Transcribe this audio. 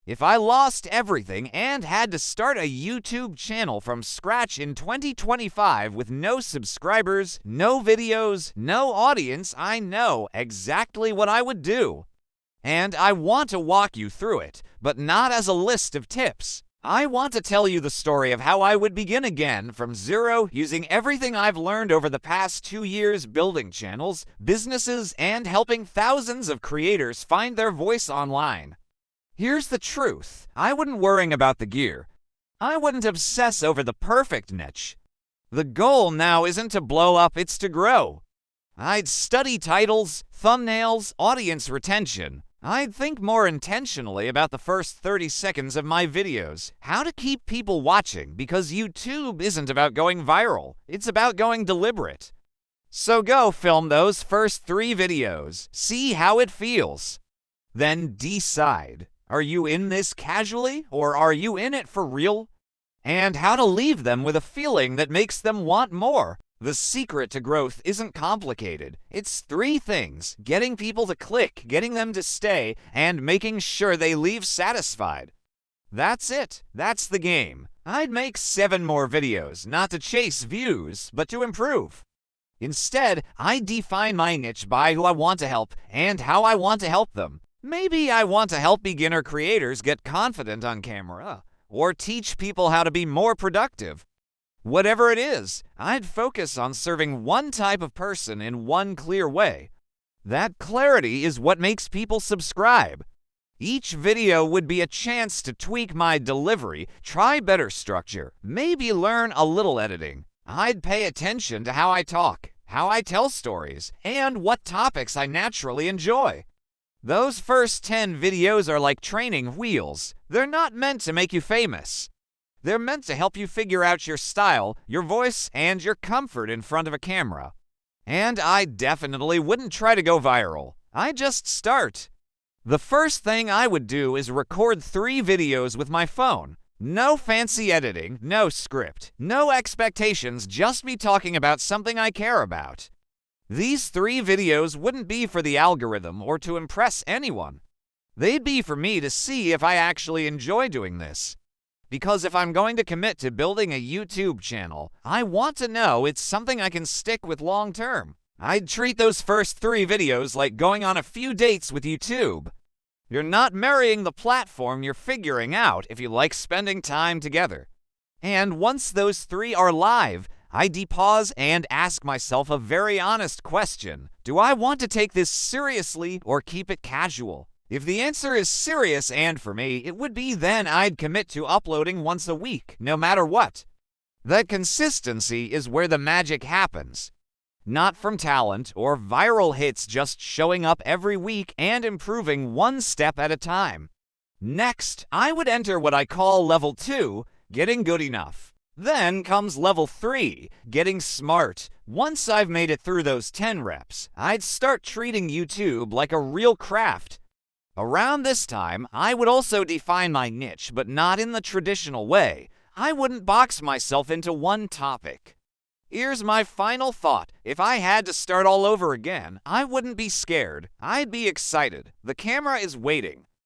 If I lost everything and had to start a YouTube channel from scratch in 2025 with no subscribers, no videos, no audience, I know exactly what I would do. And I want to walk you through it, but not as a list of tips. I want to tell you the story of how I would begin again from zero using everything I've learned over the past 2 years building channels, businesses, and helping thousands of creators find their voice online. Here's the truth. I wouldn't worry about the gear. I wouldn't obsess over the perfect niche. The goal now isn't to blow up, it's to grow. I'd study titles, thumbnails, audience retention. I'd think more intentionally about the first 30 seconds of my videos, how to keep people watching, because YouTube isn't about going viral, it's about going deliberate. So go film those first 3 videos, see how it feels. Then decide. Are you in this casually, or are you in it for real? And how to leave them with a feeling that makes them want more. The secret to growth isn't complicated. It's 3 things: getting people to click, getting them to stay, and making sure they leave satisfied. That's it. That's the game. I'd make 7 more videos, not to chase views, but to improve. Instead, I define my niche by who I want to help and how I want to help them. Maybe I want to help beginner creators get confident on camera, or teach people how to be more productive. Whatever it is, I'd focus on serving one type of person in one clear way. That clarity is what makes people subscribe. Each video would be a chance to tweak my delivery, try better structure, maybe learn a little editing. I'd pay attention to how I talk, how I tell stories, and what topics I naturally enjoy. Those first 10 videos are like training wheels. They're not meant to make you famous. They're meant to help you figure out your style, your voice, and your comfort in front of a camera. And I definitely wouldn't try to go viral. I'd just start. The first thing I would do is record 3 videos with my phone. No fancy editing, no script, no expectations, just me talking about something I care about. These 3 videos wouldn't be for the algorithm or to impress anyone. They'd be for me to see if I actually enjoy doing this. Because if I'm going to commit to building a YouTube channel, I want to know it's something I can stick with long term. I'd treat those first 3 videos like going on a few dates with YouTube. You're not marrying the platform, you're figuring out if you like spending time together. And once those 3 are live, I depause and ask myself a very honest question. Do I want to take this seriously or keep it casual? If the answer is serious, and for me, it would be then I'd commit to uploading once a week, no matter what. That consistency is where the magic happens. Not from talent or viral hits, just showing up every week and improving one step at a time. Next, I would enter what I call level 2, getting good enough. Then comes level 3, getting smart. Once I've made it through those 10 reps, I'd start treating YouTube like a real craft. Around this time, I would also define my niche, but not in the traditional way. I wouldn't box myself into one topic. Here's my final thought. If I had to start all over again, I wouldn't be scared. I'd be excited. The camera is waiting.